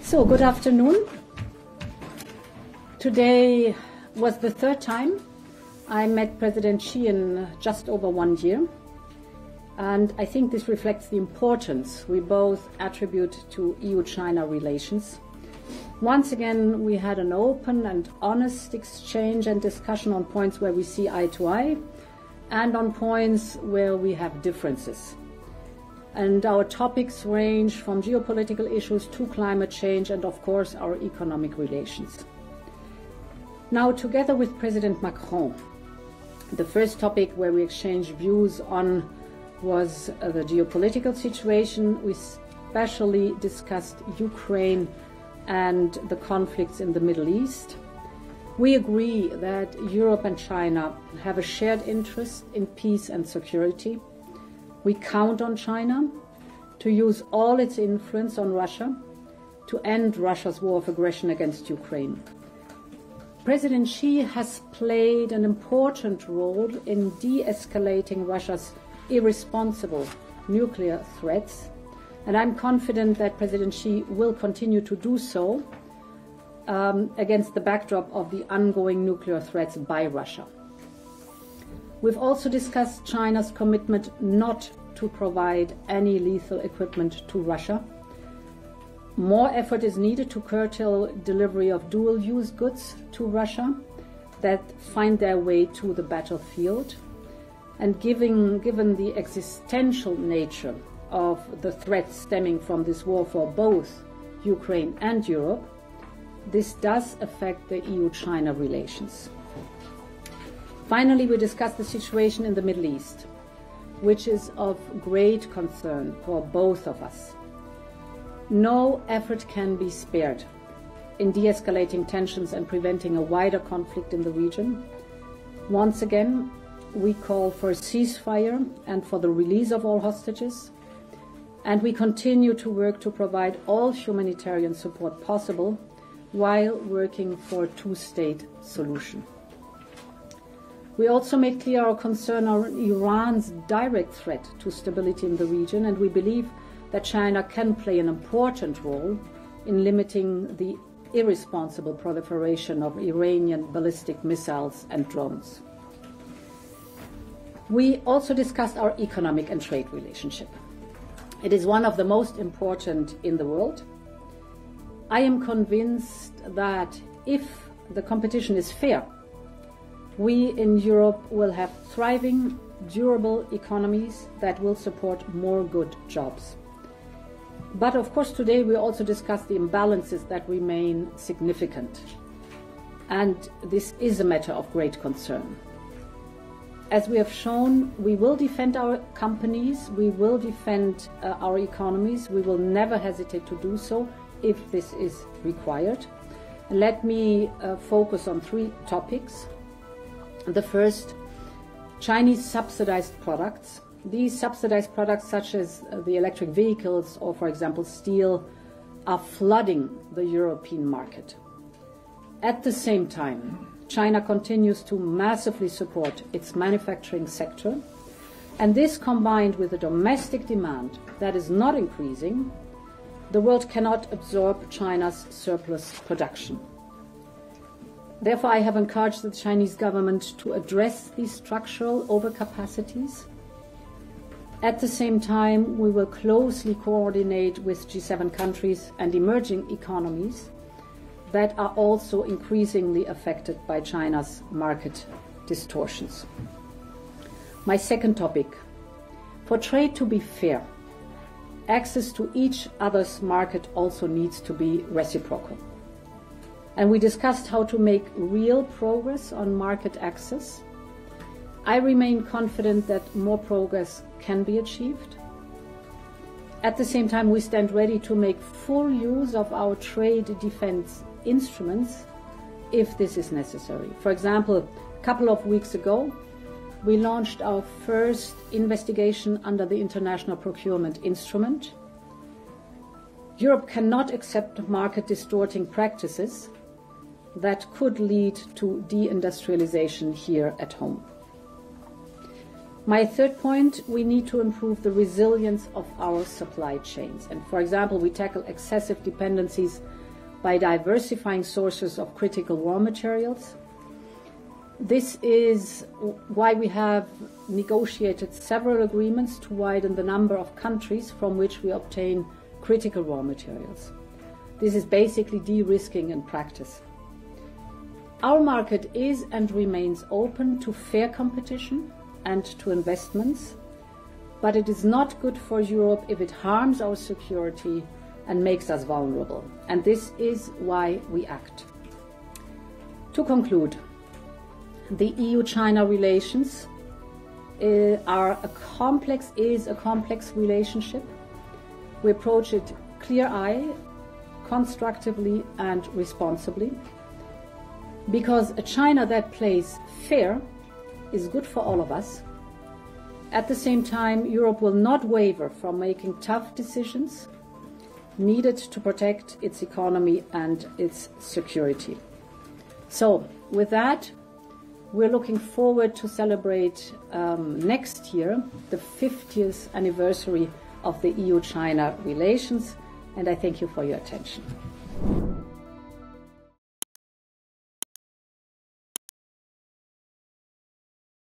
So, good afternoon. Today was the third time I met President Xi in just over 1 year. And I think this reflects the importance we both attribute to EU-China relations. Once again, we had an open and honest exchange and discussion on points where we see eye to eye and on points where we have differences. And our topics range from geopolitical issues to climate change and, of course, our economic relations. Now, together with President Macron, the first topic where we exchanged views on was the geopolitical situation. We especially discussed Ukraine and the conflicts in the Middle East. We agree that Europe and China have a shared interest in peace and security. We count on China to use all its influence on Russia to end Russia's war of aggression against Ukraine. President Xi has played an important role in de-escalating Russia's irresponsible nuclear threats, and I'm confident that President Xi will continue to do so against the backdrop of the ongoing nuclear threats by Russia. We've also discussed China's commitment not to provide any lethal equipment to Russia. More effort is needed to curtail delivery of dual-use goods to Russia that find their way to the battlefield. And given the existential nature of the threats stemming from this war for both Ukraine and Europe, this does affect the EU-China relations. Finally, we discussed the situation in the Middle East, which is of great concern for both of us. No effort can be spared in de-escalating tensions and preventing a wider conflict in the region. Once again, we call for a ceasefire and for the release of all hostages, and we continue to work to provide all humanitarian support possible while working for a two-state solution. We also made clear our concern on Iran's direct threat to stability in the region, and we believe that China can play an important role in limiting the irresponsible proliferation of Iranian ballistic missiles and drones. We also discussed our economic and trade relationship. It is one of the most important in the world. I am convinced that if the competition is fair, we in Europe will have thriving, durable economies that will support more good jobs. But of course, today we also discussed the imbalances that remain significant. And this is a matter of great concern. As we have shown, we will defend our companies, we will defend our economies, we will never hesitate to do so if this is required. And let me focus on three topics. The first, Chinese subsidized products. These subsidized products, such as the electric vehicles or, for example, steel, are flooding the European market. At the same time, China continues to massively support its manufacturing sector, and this combined with a domestic demand that is not increasing, the world cannot absorb China's surplus production. Therefore, I have encouraged the Chinese government to address these structural overcapacities. At the same time, we will closely coordinate with G7 countries and emerging economies that are also increasingly affected by China's market distortions. My second topic, for trade to be fair, access to each other's market also needs to be reciprocal. And we discussed how to make real progress on market access. I remain confident that more progress can be achieved. At the same time, we stand ready to make full use of our trade defense instruments if this is necessary. For example, a couple of weeks ago, we launched our first investigation under the International Procurement Instrument. Europe cannot accept market distorting practices that could lead to deindustrialization here at home. My third point, we need to improve the resilience of our supply chains. And for example, we tackle excessive dependencies by diversifying sources of critical raw materials. This is why we have negotiated several agreements to widen the number of countries from which we obtain critical raw materials. This is basically de-risking in practice. Our market is and remains open to fair competition and to investments, but it is not good for Europe if it harms our security and makes us vulnerable. And this is why we act. To conclude, the EU-China relations is a complex relationship. We approach it clear-eyed, constructively and responsibly, because a China that plays fair is good for all of us. At the same time, Europe will not waver from making tough decisions needed to protect its economy and its security. So, with that, we're looking forward to celebrate next year the 50th anniversary of the EU-China relations, and I thank you for your attention.